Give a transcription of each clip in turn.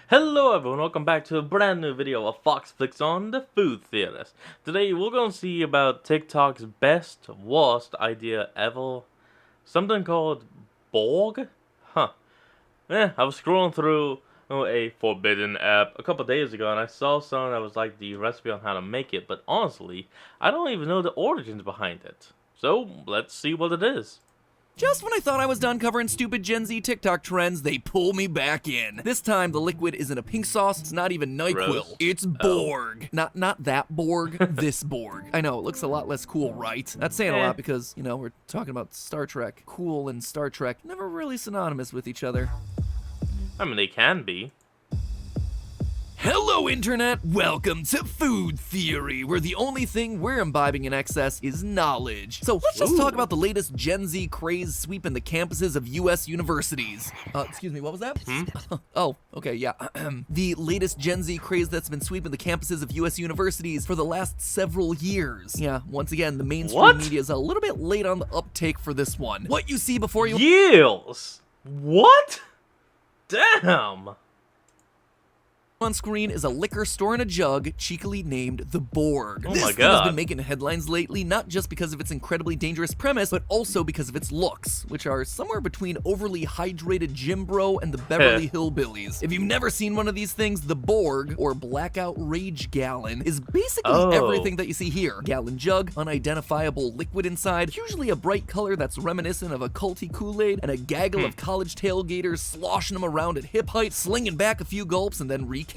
Hello everyone, welcome back to a brand new video of Fox Flicks on the Food Theorist. Today we're going to see about TikTok's best, worst idea ever. Something called BORG? Huh. I was scrolling through a forbidden app a couple days ago and I saw something that was like the recipe on how to make it, but honestly, I don't even know the origins behind it. So, let's see what it is. Just when I thought I was done covering stupid Gen Z TikTok trends, they pull me back in. This time, the liquid isn't a pink sauce, it's not even NyQuil. Gross. It's BORG. Not that Borg, this Borg. I know, it looks a lot less cool, right? That's saying a lot because, you know, we're talking about Star Trek. Cool and Star Trek, never really synonymous with each other. I mean, they can be. Hello, Internet! Welcome to Food Theory, where the only thing we're imbibing in excess is knowledge. So let's just talk about the latest Gen Z craze sweeping the campuses of US universities. Excuse me, what was that? Oh, okay, yeah. The latest Gen Z craze that's been sweeping the campuses of US universities for the last several years. Yeah, once again, the mainstream media is a little bit late on the uptake for this one. What you see before you— Years? What? Damn! On screen is a liquor store in a jug, cheekily named the BORG. Oh this my thing has God. been making headlines lately, not just because of its incredibly dangerous premise, but also because of its looks, which are somewhere between overly hydrated Jim Bro and the Beverly Hillbillies. If you've never seen one of these things, the BORG, or Blackout Rage Gallon, is basically everything that you see here. Gallon jug, unidentifiable liquid inside, usually a bright color that's reminiscent of a culty Kool-Aid, and a gaggle of college tailgaters sloshing them around at hip height, slinging back a few gulps, and then recapping.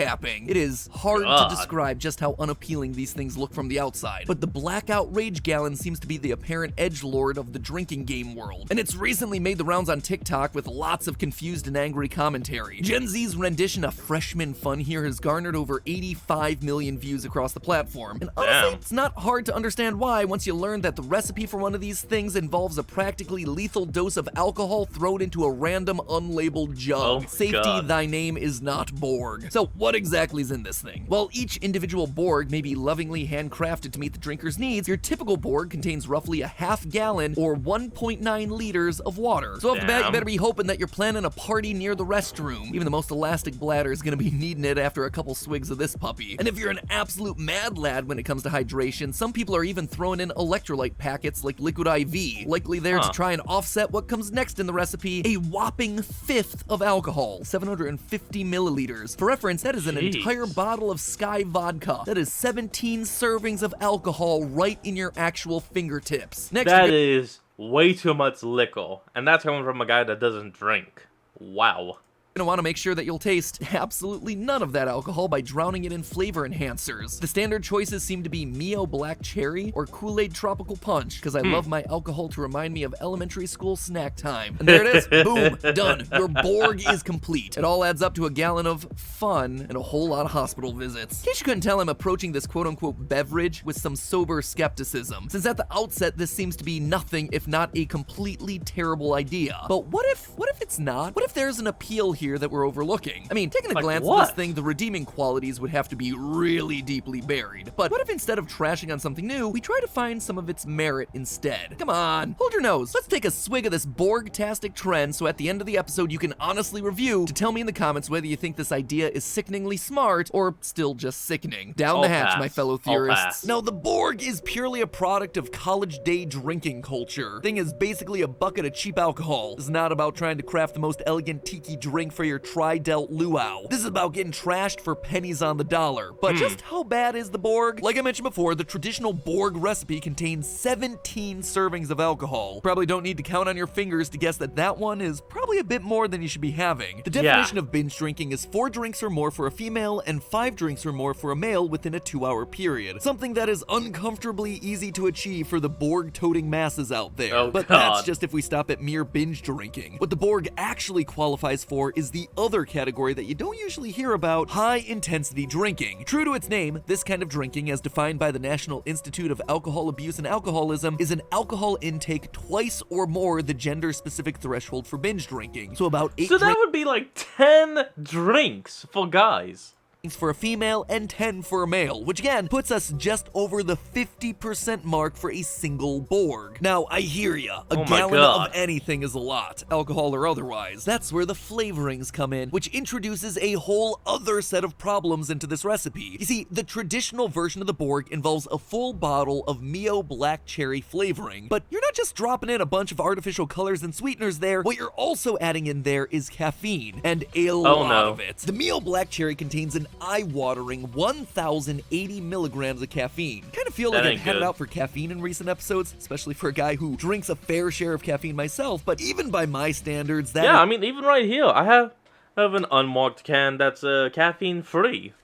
It is hard to describe just how unappealing these things look from the outside, but the Blackout Rage Gallon seems to be the apparent edgelord of the drinking game world, and it's recently made the rounds on TikTok with lots of confused and angry commentary. Gen Z's rendition of Freshman Fun here has garnered over 85 million views across the platform, and honestly, it's not hard to understand why once you learn that the recipe for one of these things involves a practically lethal dose of alcohol thrown into a random unlabeled jug. Safety, thy name is not BORG. So what exactly is in this thing? Well, each individual BORG may be lovingly handcrafted to meet the drinker's needs. Your typical BORG contains roughly a half gallon or 1.9 liters of water. So off the bat, you better be hoping that you're planning a party near the restroom. Even the most elastic bladder is gonna be needing it after a couple swigs of this puppy. And if you're an absolute mad lad when it comes to hydration, some people are even throwing in electrolyte packets like Liquid IV, likely there to try and offset what comes next in the recipe, a whopping fifth of alcohol, 750 milliliters. For reference, that is an entire bottle of Sky vodka. That is 17 servings of alcohol right in your actual fingertips. Next, that is way too much liquor, and that's coming from a guy that doesn't drink. Wow. You're gonna want to make sure that you'll taste absolutely none of that alcohol by drowning it in flavor enhancers. The standard choices seem to be Mio Black Cherry or Kool-Aid Tropical Punch, because I love my alcohol to remind me of elementary school snack time. And there it is, boom, done. Your BORG is complete. It all adds up to a gallon of fun and a whole lot of hospital visits. In case you couldn't tell, I'm approaching this quote-unquote beverage with some sober skepticism, since at the outset this seems to be nothing if not a completely terrible idea. But what if it's not? What if there's an appeal here that we're overlooking? I mean, taking a glance at this thing, the redeeming qualities would have to be really deeply buried. But what if instead of trashing on something new, we try to find some of its merit instead? Come on, hold your nose. Let's take a swig of this BORG-tastic trend so at the end of the episode you can honestly review to tell me in the comments whether you think this idea is sickeningly smart or still just sickening. Down the hatch, my fellow theorists. Now, the BORG is purely a product of college day drinking culture. Thing is basically a bucket of cheap alcohol. It's not about trying to craft the most elegant tiki drink for your tri-delt luau. This is about getting trashed for pennies on the dollar. But just how bad is the BORG? Like I mentioned before, the traditional BORG recipe contains 17 servings of alcohol. Probably don't need to count on your fingers to guess that that one is probably a bit more than you should be having. The definition of binge drinking is 4 drinks or more for a female and 5 drinks or more for a male within a 2-hour period. Something that is uncomfortably easy to achieve for the BORG-toting masses out there. But that's just if we stop at mere binge drinking. What the BORG actually qualifies for is the other category that you don't usually hear about, high-intensity drinking. True to its name, this kind of drinking, as defined by the National Institute of Alcohol Abuse and Alcoholism, is an alcohol intake twice or more the gender-specific threshold for binge drinking. So about 8 So that would be like 10 drinks for guys. for a female and 10 for a male, which again puts us just over the 50% mark for a single BORG. Now, I hear ya. A gallon of anything is a lot, alcohol or otherwise. That's where the flavorings come in, which introduces a whole other set of problems into this recipe. You see, the traditional version of the BORG involves a full bottle of Mio Black Cherry flavoring, but you're not just dropping in a bunch of artificial colors and sweeteners there. What you're also adding in there is caffeine, and a lot of it. The Mio Black Cherry contains an eye-watering 1,080 milligrams of caffeine. Kind of feel like I've had it out for caffeine in recent episodes, especially for a guy who drinks a fair share of caffeine myself, but even by my standards, that I mean, even right here, I have an unmarked can that's caffeine-free.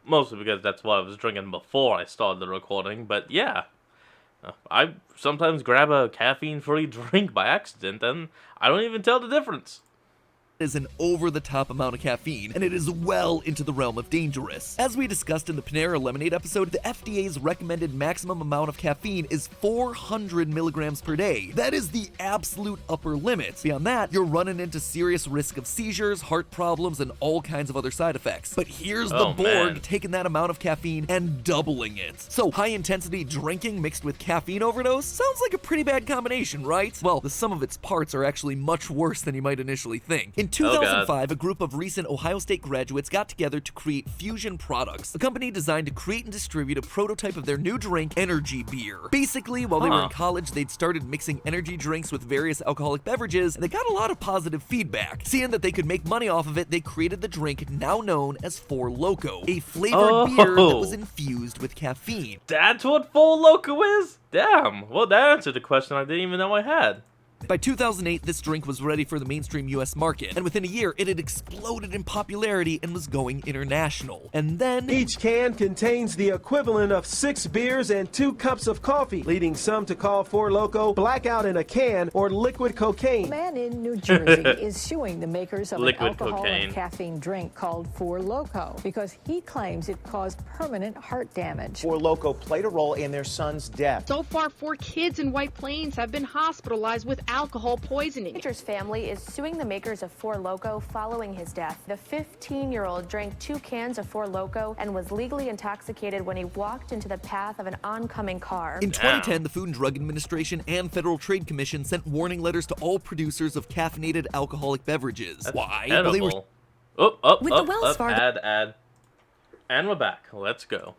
Mostly because that's what I was drinking before I started the recording, but yeah. I sometimes grab a caffeine-free drink by accident, and I don't even tell the difference. Is an over-the-top amount of caffeine, and it is well into the realm of dangerous. As we discussed in the Panera Lemonade episode, the FDA's recommended maximum amount of caffeine is 400 milligrams per day. That is the absolute upper limit. Beyond that, you're running into serious risk of seizures, heart problems, and all kinds of other side effects. But here's the BORG taking that amount of caffeine and doubling it. So high-intensity drinking mixed with caffeine overdose sounds like a pretty bad combination, right? Well, the sum of its parts are actually much worse than you might initially think. In 2005, a group of recent Ohio State graduates got together to create Fusion Products, a company designed to create and distribute a prototype of their new drink, energy beer. Basically, while they were in college, they'd started mixing energy drinks with various alcoholic beverages, and they got a lot of positive feedback. Seeing that they could make money off of it, they created the drink now known as Four Loko, a flavored beer that was infused with caffeine. That's what Four Loko is? Damn, well that answered the question I didn't even know I had. By 2008, this drink was ready for the mainstream US market, and within a year, it had exploded in popularity and was going international. And then each can contains the equivalent of 6 beers and 2 cups of coffee, leading some to call Four Loko blackout in a can or liquid cocaine. A man in New Jersey is suing the makers of an alcohol and caffeine drink called Four Loko because he claims it caused permanent heart damage. Four Loko played a role in their son's death. So far, 4 kids in White Plains have been hospitalized with alcohol poisoning. Teenager's family is suing the makers of Four Loko following his death. The 15-year-old drank 2 cans of Four Loko and was legally intoxicated when he walked into the path of an oncoming car. In 2010, the Food and Drug Administration and Federal Trade Commission sent warning letters to all producers of caffeinated alcoholic beverages. Why? Well, they were ad. And we're back. Let's go.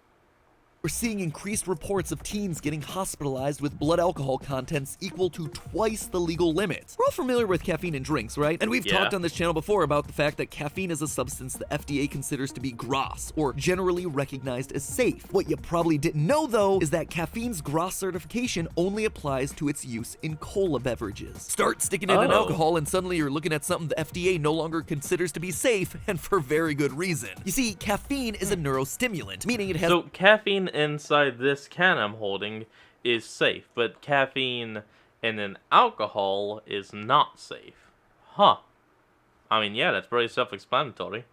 We're seeing increased reports of teens getting hospitalized with blood alcohol contents equal to twice the legal limit. We're all familiar with caffeine in drinks, right? And we've talked on this channel before about the fact that caffeine is a substance the FDA considers to be GRAS, or generally recognized as safe. What you probably didn't know, though, is that caffeine's GRAS certification only applies to its use in cola beverages. Start sticking it in alcohol, and suddenly you're looking at something the FDA no longer considers to be safe, and for very good reason. You see, caffeine is a neurostimulant, meaning it has— So caffeine inside this can I'm holding is safe, but caffeine in an alcohol is not safe. Huh. I mean, yeah, that's pretty self-explanatory.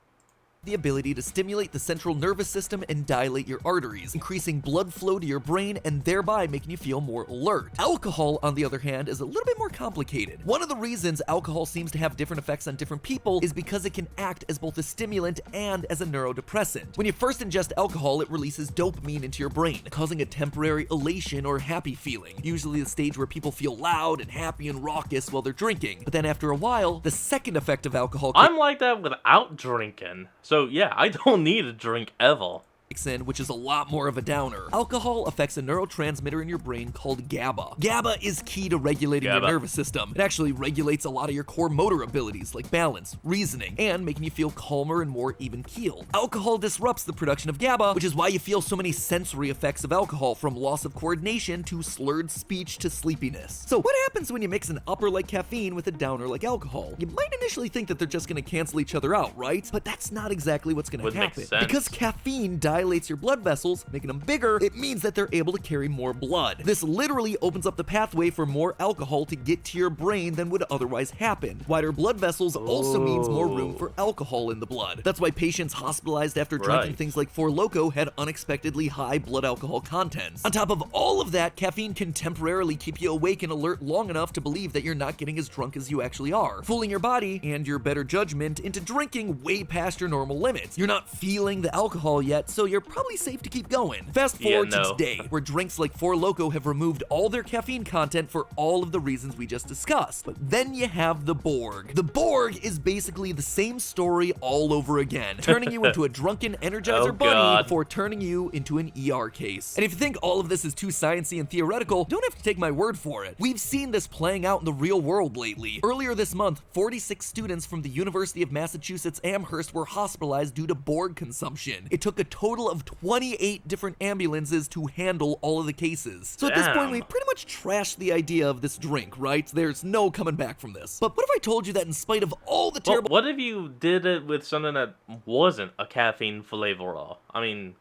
The ability to stimulate the central nervous system and dilate your arteries, increasing blood flow to your brain and thereby making you feel more alert. Alcohol, on the other hand, is a little bit more complicated. One of the reasons alcohol seems to have different effects on different people is because it can act as both a stimulant and as a neurodepressant. When you first ingest alcohol, it releases dopamine into your brain, causing a temporary elation or happy feeling, usually the stage where people feel loud and happy and raucous while they're drinking. But then after a while, the second effect of alcohol— I'm like that without drinking. So yeah, I don't need a drink ever. in, which is a lot more of a downer. Alcohol affects a neurotransmitter in your brain called GABA. GABA is key to regulating your nervous system. It actually regulates a lot of your core motor abilities like balance, reasoning, and making you feel calmer and more even-keeled. Alcohol disrupts the production of GABA, which is why you feel so many sensory effects of alcohol, from loss of coordination to slurred speech to sleepiness. So what happens when you mix an upper like caffeine with a downer like alcohol? You might initially think that they're just going to cancel each other out, right? But that's not exactly what's going to happen. Because caffeine dilates your blood vessels, making them bigger, it means that they're able to carry more blood. This literally opens up the pathway for more alcohol to get to your brain than would otherwise happen. Wider blood vessels also means more room for alcohol in the blood. That's why patients hospitalized after drinking things like Four Loko had unexpectedly high blood alcohol contents. On top of all of that, caffeine can temporarily keep you awake and alert long enough to believe that you're not getting as drunk as you actually are, fooling your body and your better judgment into drinking way past your normal limits. You're not feeling the alcohol yet, so you're probably safe to keep going. Fast forward to today, where drinks like Four Loko have removed all their caffeine content for all of the reasons we just discussed. But then you have the BORG. The BORG is basically the same story all over again, turning you into a drunken Energizer bunny before turning you into an ER case. And if you think all of this is too sciencey and theoretical, don't have to take my word for it. We've seen this playing out in the real world lately. Earlier this month, 46 students from the University of Massachusetts Amherst were hospitalized due to BORG consumption. It took a total of 28 different ambulances to handle all of the cases. So at this point, we pretty much trashed the idea of this drink, right? There's no coming back from this. But what if I told you that in spite of all the terrible— what if you did it with something that wasn't a caffeine flavor? I mean,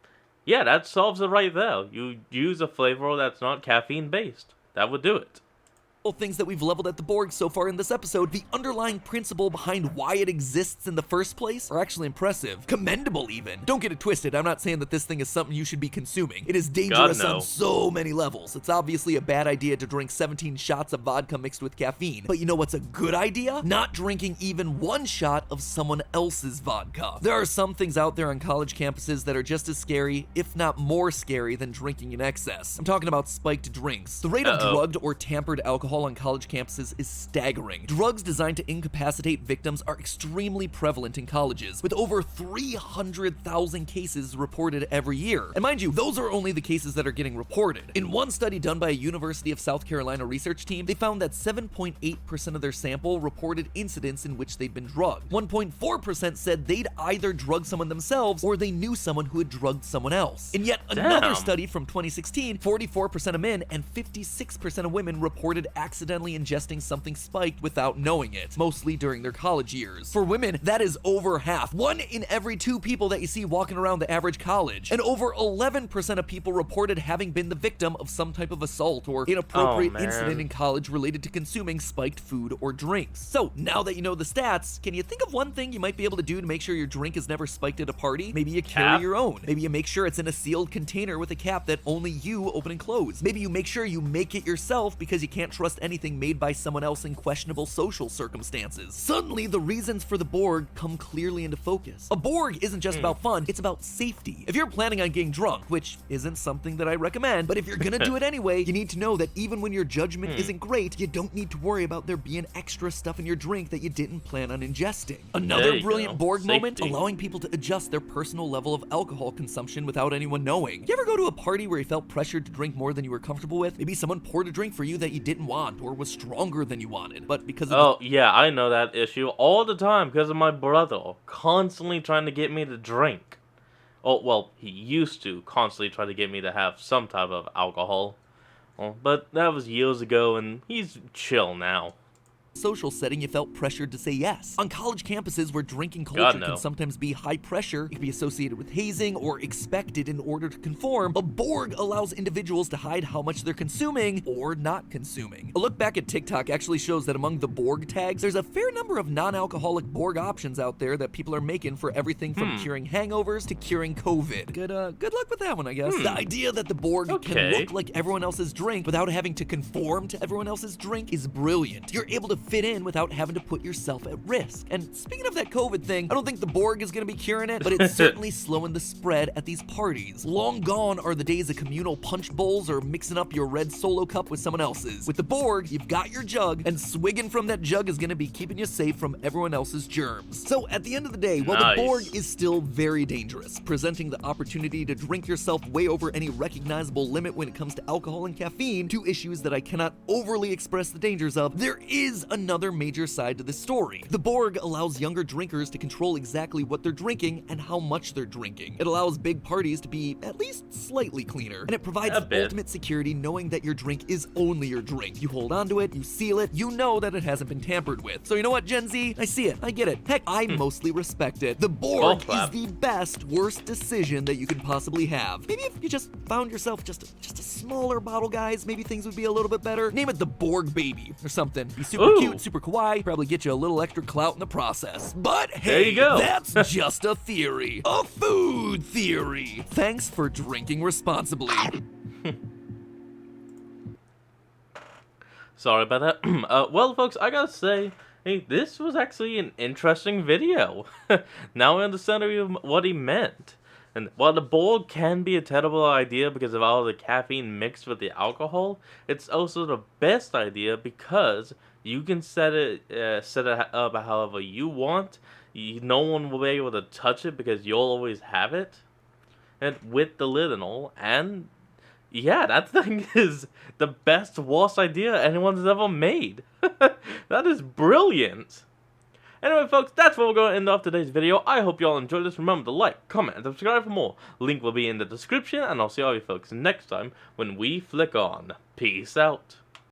yeah, that solves it right there. You use a flavor that's not caffeine based. That would do it. Things that we've leveled at the BORG so far in this episode, the underlying principle behind why it exists in the first place are actually impressive. Commendable even. Don't get it twisted, I'm not saying that this thing is something you should be consuming. It is dangerous on so many levels. It's obviously a bad idea to drink 17 shots of vodka mixed with caffeine. But you know what's a good idea? Not drinking even one shot of someone else's vodka. There are some things out there on college campuses that are just as scary, if not more scary, than drinking in excess. I'm talking about spiked drinks. The rate of drugged or tampered alcohol on college campuses is staggering. Drugs designed to incapacitate victims are extremely prevalent in colleges, with over 300,000 cases reported every year. And mind you, those are only the cases that are getting reported. In one study done by a University of South Carolina research team, they found that 7.8% of their sample reported incidents in which they'd been drugged. 1.4% said they'd either drugged someone themselves or they knew someone who had drugged someone else. In yet another study from 2016, 44% of men and 56% of women reported accidentally ingesting something spiked without knowing it, mostly during their college years. For women, that is over half. 1 in every 2 people that you see walking around the average college. And over 11% of people reported having been the victim of some type of assault or inappropriate incident in college related to consuming spiked food or drinks. So now that you know the stats, can you think of one thing you might be able to do to make sure your drink is never spiked at a party? Maybe you carry your own. Maybe you make sure it's in a sealed container with a cap that only you open and close. Maybe you make sure you make it yourself because you can't trust anything made by someone else in questionable social circumstances. Suddenly, the reasons for the BORG come clearly into focus. A BORG isn't just about fun, it's about safety. If you're planning on getting drunk, which isn't something that I recommend, but if you're gonna do it anyway, you need to know that even when your judgment isn't great, you don't need to worry about there being extra stuff in your drink that you didn't plan on ingesting. Another brilliant BORG moment, allowing people to adjust their personal level of alcohol consumption without anyone knowing. You ever go to a party where you felt pressured to drink more than you were comfortable with? Maybe someone poured a drink for you that you didn't want or was stronger than you wanted, but because of yeah, I know that issue all the time because of my brother constantly trying to get me to drink. Oh, well, he used to constantly try to get me to have some type of alcohol. But that was years ago and he's chill now. Social setting, you felt pressured to say yes. On college campuses where drinking culture can sometimes be high pressure, it can be associated with hazing or expected in order to conform, a BORG allows individuals to hide how much they're consuming or not consuming. A look back at TikTok actually shows that among the BORG tags, there's a fair number of non-alcoholic BORG options out there that people are making for everything from curing hangovers to curing COVID. Good luck with that one, I guess. The idea that the BORG can look like everyone else's drink without having to conform to everyone else's drink is brilliant. You're able to fit in without having to put yourself at risk. And speaking of that COVID thing, I don't think the BORG is going to be curing it, but it's certainly slowing the spread at these parties. Long gone are the days of communal punch bowls or mixing up your red Solo cup with someone else's. With the BORG, you've got your jug, and swigging from that jug is going to be keeping you safe from everyone else's germs. So at the end of the day, while the BORG is still very dangerous, presenting the opportunity to drink yourself way over any recognizable limit when it comes to alcohol and caffeine, 2 issues that I cannot overly express the dangers of, there is another major side to this story. The BORG allows younger drinkers to control exactly what they're drinking and how much they're drinking. It allows big parties to be at least slightly cleaner, and it provides ultimate security knowing that your drink is only your drink. You hold onto it, you seal it, you know that it hasn't been tampered with. So you know what, Gen Z? I see it, I get it. Heck, I mostly respect it. The BORG is the best, worst decision that you can possibly have. Maybe if you just found yourself just a smaller bottle, guys, maybe things would be a little bit better. Name it the BORG Baby or something. Be super cute, super kawaii, probably get you a little extra clout in the process. But hey, there you go. That's just a theory. A food theory. Thanks for drinking responsibly. Sorry about that. Well, folks, I gotta say, hey, this was actually an interesting video. Now I understand what he meant. And while the BORG can be a terrible idea because of all the caffeine mixed with the alcohol, it's also the best idea because you can set it up however you want. No one will be able to touch it because you'll always have it. And with the lid and all, and yeah, that thing is the best, worst idea anyone's ever made. That is brilliant. Anyway, folks, that's where we're going to end off today's video. I hope you all enjoyed this. Remember to like, comment, and subscribe for more. Link will be in the description, and I'll see all you folks next time when we flick on. Peace out.